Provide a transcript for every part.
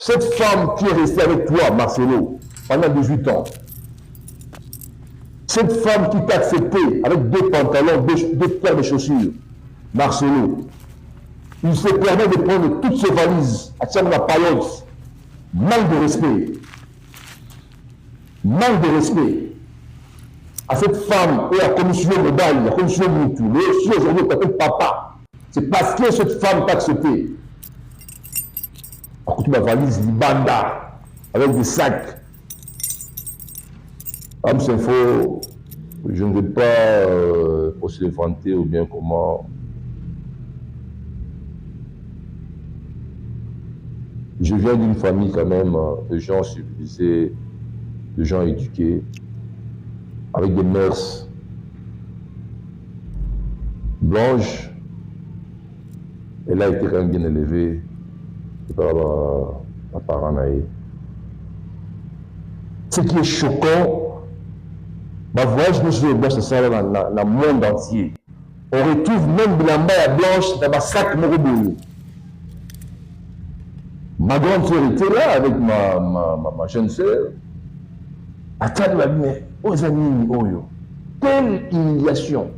Cette femme qui est restée avec toi, Marcelo, pendant 18 ans, cette femme qui t'a accepté avec 2 pantalons, 2 paires de chaussures, Marcelo, il se permet de prendre toutes ses valises à tirer la paillote. Manque de respect. Manque de respect à cette femme et à la commission Modal, la commission Moutou. Mais aussi aujourd'hui, on t'appelle papa. C'est parce que cette femme t'a accepté. À côté de ma valise, Libanda, avec des sacs. Amsinfo, je ne vais pas pour se vanter ou bien comment. Je viens d'une famille quand même de gens civilisés, de gens éduqués, avec des mœurs blanches. Elle a été quand même bien élevée par ma parent naïe. Ce qui est choquant, ma voyage nous sur blanche, c'est dans le monde entier. On retrouve même de la maille blanche dans ma sac Moroboyo. Ma grande sœur était là avec ma jeune sœur. Attends, aux amis, quelle humiliation!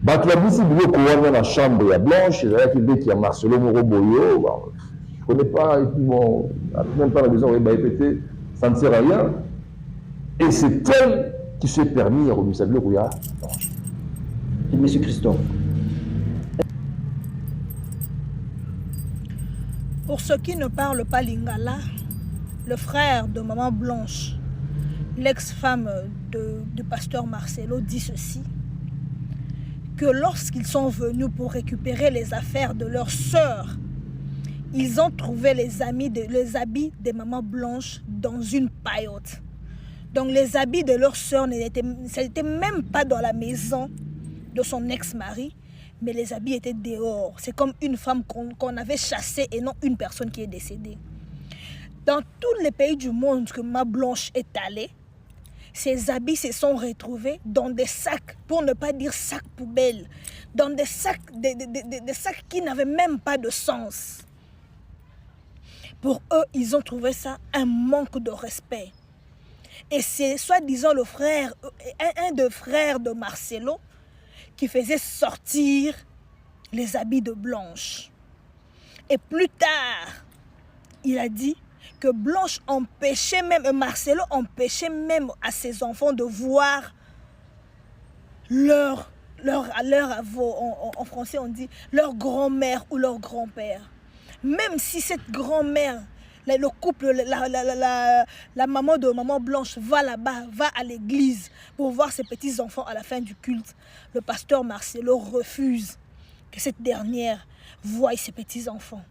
Bah, tu as dit si vous voulez dans la chambre, il y a Blanche, il y a qui a Marcelo Moroboyo. Bon, je ne connais pas, et puis bon, à tout le monde parle de ça, on va répéter, ça ne sert à rien. Et c'est elle qui s'est permis à remettre sa gloire. Monsieur Christophe. Pour ceux qui ne parlent pas lingala, le frère de maman Blanche, l'ex-femme du pasteur Marcelo, dit ceci, que lorsqu'ils sont venus pour récupérer les affaires de leur sœur, ils ont trouvé les habits de maman Blanche dans une paillote. Donc les habits de leur sœur n'étaient même pas dans la maison de son ex-mari, mais les habits étaient dehors. C'est comme une femme qu'on avait chassée et non une personne qui est décédée. Dans tous les pays du monde que ma Blanche est allée, ces habits se sont retrouvés dans des sacs, pour ne pas dire sacs poubelles, dans des sacs, des sacs qui n'avaient même pas de sens. Pour eux, ils ont trouvé ça un manque de respect. Et c'est soi-disant le frère, un des frères de Marcelo, qui faisait sortir les habits de Blanche. Et plus tard, il a dit que Blanche empêchait même, Marcelo empêchait même à ses enfants de voir en français on dit leur grand-mère ou leur grand-père. Même si cette grand-mère, le couple, la maman de maman Blanche va là-bas, va à l'église pour voir ses petits-enfants à la fin du culte, le pasteur Marcelo refuse que cette dernière voie ses petits-enfants.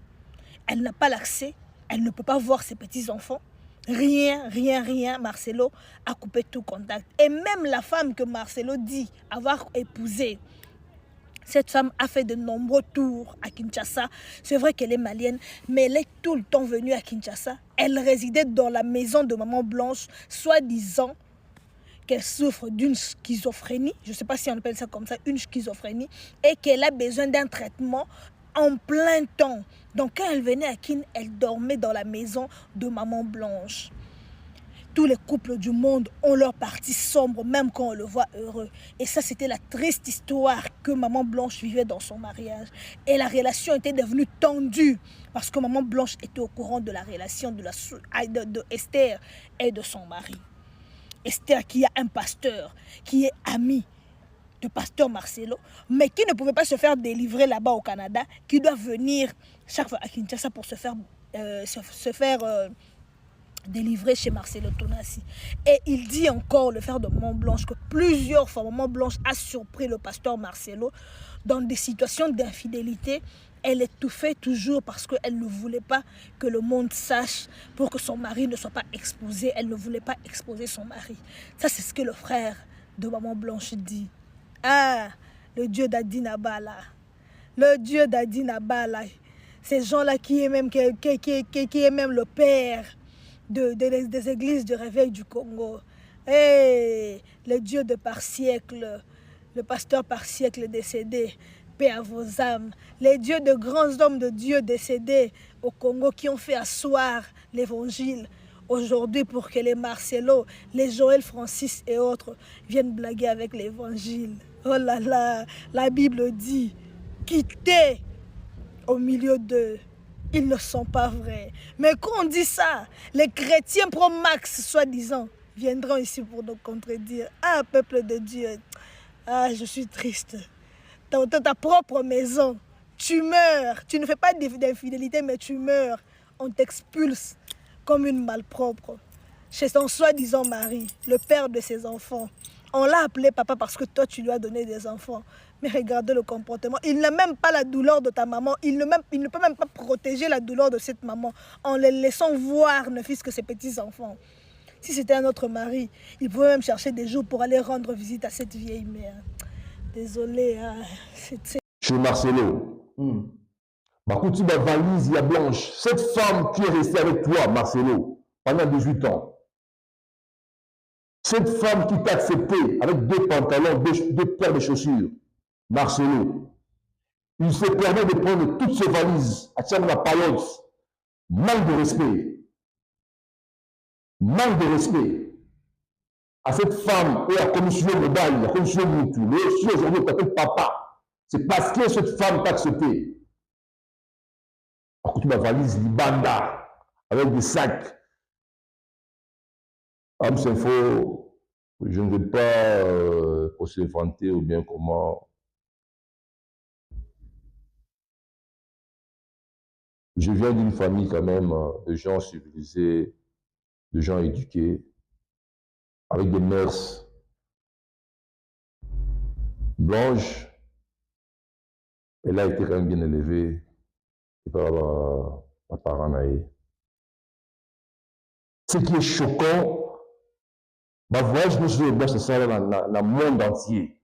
Elle n'a pas l'accès, elle ne peut pas voir ses petits-enfants. Rien, Marcelo a coupé tout contact. Et même la femme que Marcelo dit avoir épousée, cette femme a fait de nombreux tours à Kinshasa. C'est vrai qu'elle est malienne, mais elle est tout le temps venue à Kinshasa. Elle résidait dans la maison de maman Blanche, soi-disant qu'elle souffre d'une schizophrénie. Je ne sais pas si on appelle ça comme ça, une schizophrénie. Et qu'elle a besoin d'un traitement en plein temps. Donc quand elle venait à Kin, elle dormait dans la maison de maman Blanche. Tous les couples du monde ont leur partie sombre, même quand on le voit heureux. Et ça, c'était la triste histoire que maman Blanche vivait dans son mariage. Et la relation était devenue tendue parce que maman Blanche était au courant de la relation de Esther et de son mari. Esther qui a un pasteur, qui est ami de pasteur Marcelo, mais qui ne pouvait pas se faire délivrer là-bas au Canada, qui doit venir chaque fois à Kinshasa pour se faire délivré chez Marcelo Tonassi. Et il dit encore, le frère de Maman Blanche, que plusieurs fois Maman Blanche a surpris le pasteur Marcelo dans des situations d'infidélité. Elle étouffait toujours parce qu'elle ne voulait pas que le monde sache, pour que son mari ne soit pas exposé. Elle ne voulait pas exposer son mari. Ça, c'est ce que le frère de Maman Blanche dit. Ah, le Dieu d'Adina Bala. Le Dieu d'Adina Bala. Ces gens-là qui est même le père des églises du réveil du Congo. Hey, le Dieu de par siècle, le pasteur par siècle décédé, paix à vos âmes. Les dieux de grands hommes de Dieu décédés au Congo qui ont fait asseoir l'évangile aujourd'hui pour que les Marcelo, les Joël Francis et autres viennent blaguer avec l'évangile. Oh là là, la Bible dit, quittez au milieu d'eux. Ils ne sont pas vrais. Mais quand on dit ça, les chrétiens pro-max, soi-disant, viendront ici pour nous contredire. Ah, peuple de Dieu, ah, je suis triste. Dans ta propre maison, tu meurs. Tu ne fais pas d'infidélité, mais tu meurs. On t'expulse comme une malpropre. Chez son soi-disant mari, le père de ses enfants. On l'a appelé papa parce que toi, tu lui as donné des enfants. Mais regardez le comportement. Il n'a même pas la douleur de ta maman. Il ne peut même pas protéger la douleur de cette maman en les laissant voir ne fût-ce que ses petits-enfants. Si c'était un autre mari, il pouvait même chercher des jours pour aller rendre visite à cette vieille mère. Désolé, hein. Chez Marcelo, tu ma valise, il y a Blanche. Cette femme qui est restée avec toi, Marcelo, pendant 18 ans. Cette femme qui t'a accepté avec 2 pantalons, 2 paires de chaussures, Marcelo, il se permet de prendre toutes ses valises à Tchamba Payotte. Manque de respect. Manque de respect à cette femme et à la commission médaille, la commission Moutou. Mais aussi aujourd'hui, on t'appelle papa. C'est parce que cette femme t'a accepté. Alors que tu ma valise, Libanda, avec des sacs. Ams Info, je ne vais pas pour se vanter ou bien comment. Je viens d'une famille quand même de gens civilisés, de gens éduqués, avec des mœurs. Blanche, elle a été quand même bien élevée par ma parent Naïe. Ce qui est choquant, ma voyage nous sur Blanche, c'est ça dans le monde entier.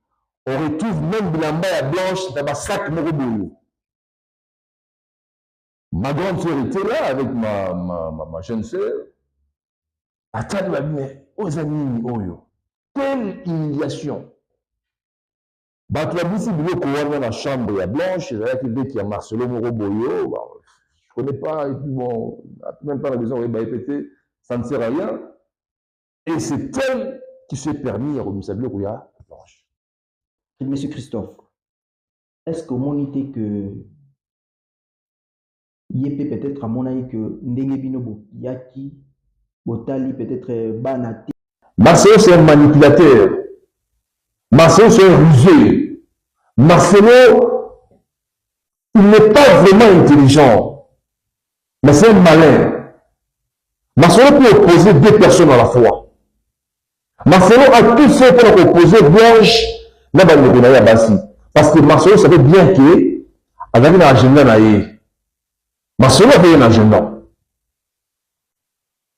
On retrouve même Bilamba et Blanche dans ma sac Moroboyo. Ma grande sœur était là avec ma jeune sœur. Attends, mais aux amis, oyo. Quelle humiliation! Bah, tu as dit si vous voulez dans la chambre, il y a Blanche, il y a qui a Marcelo Moroboyo. Bah, je ne connais pas, et puis bon, même pas la maison, on va répéter, ça ne sert à rien. Et c'est elle qui s'est permis à remettre le Rouya Blanche. Monsieur Christophe, est-ce que mon idée que Yépé peut-être à mon avis que Ndengebinobo Yaki Botali peut-être Banati. Marcelo c'est un manipulateur. Marcelo c'est un rusé. Marcelo, il n'est pas vraiment intelligent, mais c'est un malin. Marcelo peut opposer 2 personnes à la fois. Marcelo a tout fait pour opposer Blanche na Balobina Bassi. Parce que Marcelo savait bien que avec un agenda naïe. Marcelo avait un agenda.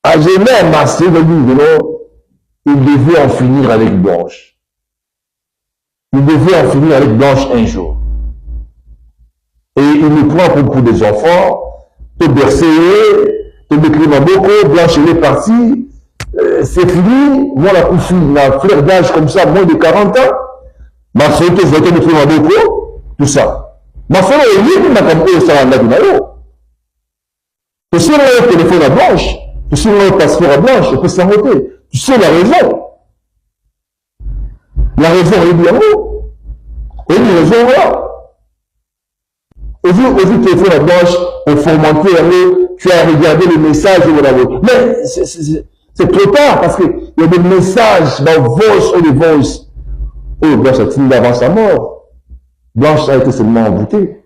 Agenda Marcelo il devait en finir avec Blanche. Il devait en finir avec Blanche un jour. Et il nous prend pour des enfants, te bercer, te décrire beaucoup, Blanche elle est partie. C'est fini, moi la cousine, la fleur d'âge comme ça, moins de 40 ans, ma soeur qui votait de faire beaucoup, tout ça. Ma soeur est libre, mais comme eux, ça va en tu sais le téléphone à Blanche, tu sais le passeport à Blanche, tu peux s'arrêter. Tu sais la raison. La raison est bien où? Et une raison là. Au téléphone à Blanche, au formaté, tu as regardé les messages, mais c'est trop tard parce qu'il y a des messages dans Voice ou les Voice. Oh, Blanche a fini d'avant sa mort. Blanche a été seulement emboutée.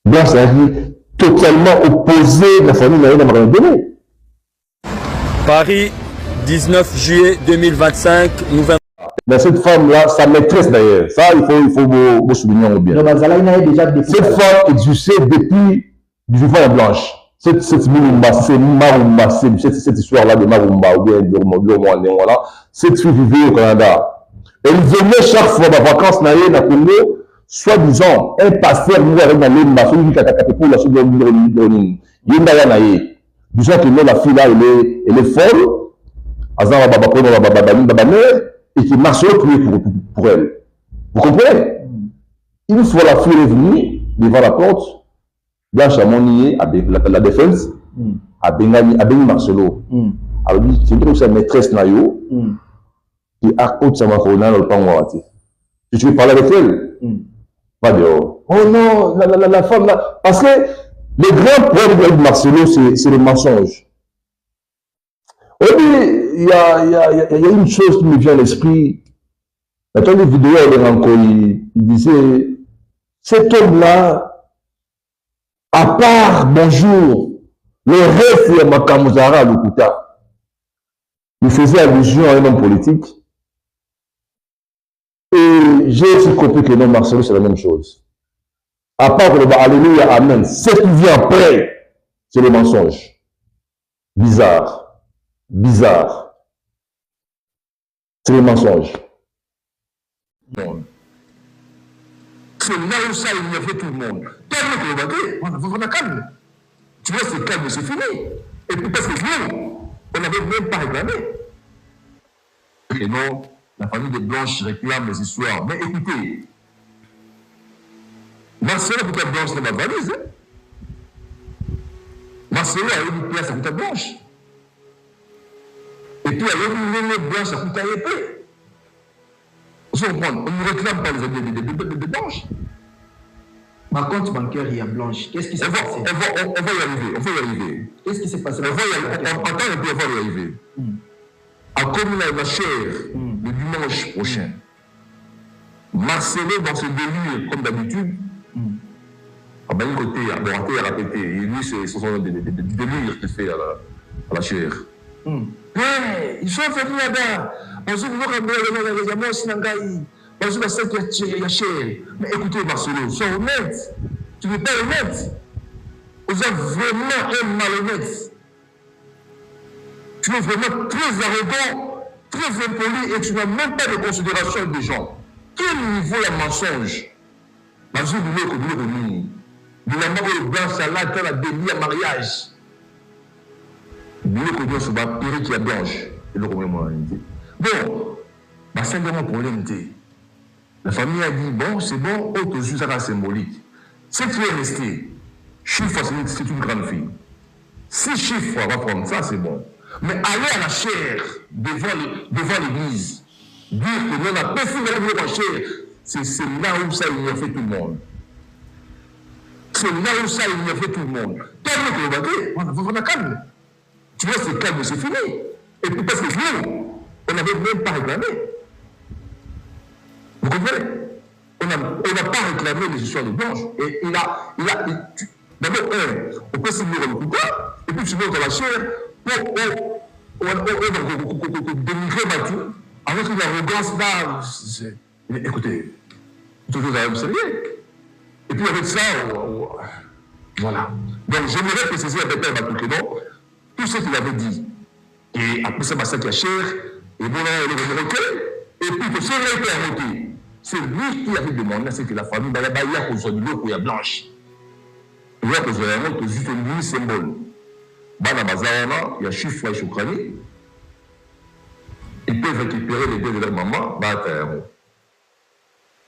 Blanche a dit totalement opposé de la famille Naïna Marandonné. Paris, 19 juillet 2025, nouvelle. Mais cette femme-là, sa maîtresse d'ailleurs, ça il faut souligner bien. Cette femme exerçait depuis du vivant Blanche. Cette Marumba, cette histoire-là de Marumba, ou bien de voilà, cette fille vivait au Canada. Elle venait chaque fois en vacances dans Congo, soi-disant, un pasteur nous avec la Lemba, celui qui a tapé pour la suite de l'Union. Il y a un disons que la fille là, elle est folle, et qui marche pour elle. Vous comprenez? Une fois la fille est venue devant la porte, Blanche a monié la défense, a Benny Marcelo. Alors, c'est comme sa maîtresse Nayo, qui a haute sa macorona dans le pan. Si tu veux parler avec elle, pas dehors. Oh non, la femme là. Parce que le grand problème de Marcelo, c'est le mensonge. Il y a une chose qui me vient à l'esprit. Dans les vidéos, il disait, cet homme-là, à part bonjour, le reste de Makamuzara Lukuta, il faisait allusion à un homme politique. Et j'ai aussi compris que non, Marcelo, c'est la même chose. À part le Alléluia, Amen. Ce qui vient après, c'est le mensonge. Bizarre. Bizarre. C'est le mensonge. C'est là où ça énerve tout le monde. On a calme. Tu vois, c'est calme, c'est fini. Et puis parce que nous, on n'avait même pas réclamé. Et non, la famille de Blanche réclame les histoires. Mais écoutez, Marcelo a Blanche dans ma valise. Marcelo a eu une place à Blanche. Et puis il y a une Blanche à épée. On ne réclame pas les amis de Blanche. Ma compte bancaire, il y a Blanche. Qu'est-ce qui s'est passé? On va y arriver. Qu'est-ce qui s'est passé? On va y arriver. À comme la chair, le dimanche prochain, Marcelo, dans ce délire, comme d'habitude, à un côté, à répéter, et lui, c'est son délire qu'il fait à la chair. Hey, ils sont venus là-bas. Mais écoutez, Marcelo, sois honnête. Tu n'es pas honnête. Vous êtes vraiment un malhonnête. Tu es vraiment très arrogant, très impoli et tu n'as même pas de considération des gens. Quel niveau de mensonge? Parce que vous voulez que vous de la mort de blanc, ça là, quand la déni à mariage. Vous voulez que vous se bat, Péric qui a blanche. Et le premier dit. Bon, c'est un problème. La famille a dit, bon, c'est bon, autre chose, ça symbolique. Ce qui est resté, chiffre, c'est une grande fille. 6 chiffres, on va prendre ça, c'est bon. Mais aller à la chair devant l'église, dire que l'on a pas fait la chair, c'est là où ça il a fait tout le monde. C'est là où ça il a fait tout le monde. On a calme. Tu vois, c'est calme, c'est fini. Et puis parce que nous, on n'avait même pas réclamé. Vous comprenez? On n'a pas réclamé les histoires de Blanche. Et d'abord, on peut se dire le coup, et puis tu montes à la chair pour dénigrer Batou, alors que l'arrogance là, écoutez, toujours à sérieux. Et puis avec ça, voilà. Donc j'aimerais préciser à Bépère Batou que non, tout ce qu'il avait dit, et après ça, ça qui a chair, et bon, le recueil, et puis que ce n'est pas arrêté. C'est lui qui avait demandé, c'est que la famille, il y a qu'on soit de l'eau, il y a blanche. Il y a qu'on soit un autre, juste un mini symbole. Bana Bazarana, il y a chiffre et Chokrani. Ils peuvent récupérer les deux de leur maman,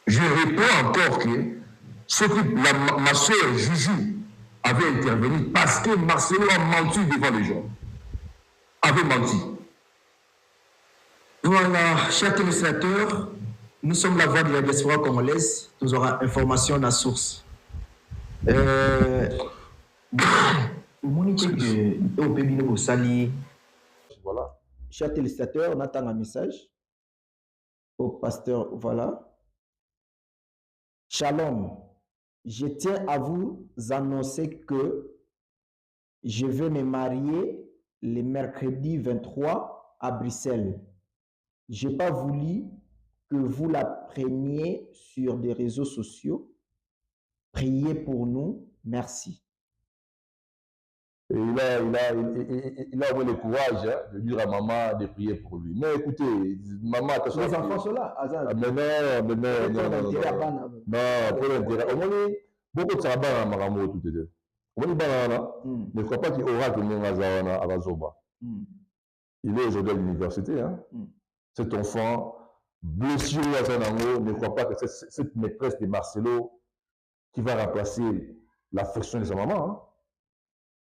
je réponds encore que ce que ma soeur Juju avait intervenu parce que Marcelo a menti devant les gens. Avait menti. Voilà, chers téléspectateurs, nous sommes la voix de la diaspora congolaise. Nous aurons information à la source. Voilà. Chers téléspectateurs, on attend un message au pasteur. Voilà. Shalom. Je tiens à vous annoncer que je vais me marier le mercredi 23 à Bruxelles. Je n'ai pas voulu que vous la preniez sur des réseaux sociaux. Priez pour nous. Merci. Et il a au moins le courage de dire à maman de prier pour lui. Mais écoutez, maman, attention. Les enfants sont là. Mais non. Non, pour l'intérêt. Au moins, beaucoup de travail à Maramo, tout est dit. Au moins, il ne faut pas qu'il aura que mon Azawana à Vazoba. Il est aujourd'hui à l'université. Cet enfant blessure à Zanango, ne crois pas que c'est cette maîtresse de Marcelo qui va remplacer l'affection de sa maman. Hein.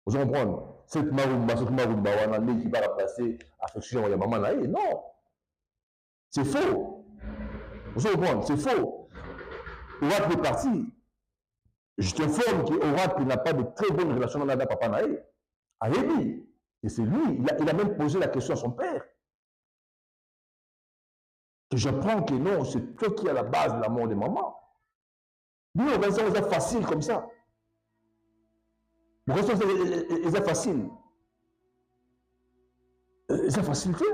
Vous comprenez? Cette Marumba, qui va remplacer l'affection de la maman. Non. C'est faux. Vous comprenez? C'est faux. Orat est parti. Je t'informe qu'Orat n'a pas de très bonne relation avec papa Naé. Ayebi. Et c'est lui. Il a même posé la question à son père. Que j'apprends que non, c'est toi qui es à la base de la mort de maman. Nous, on va dire c'est facile comme ça. On va dire c'est facile. C'est facilité.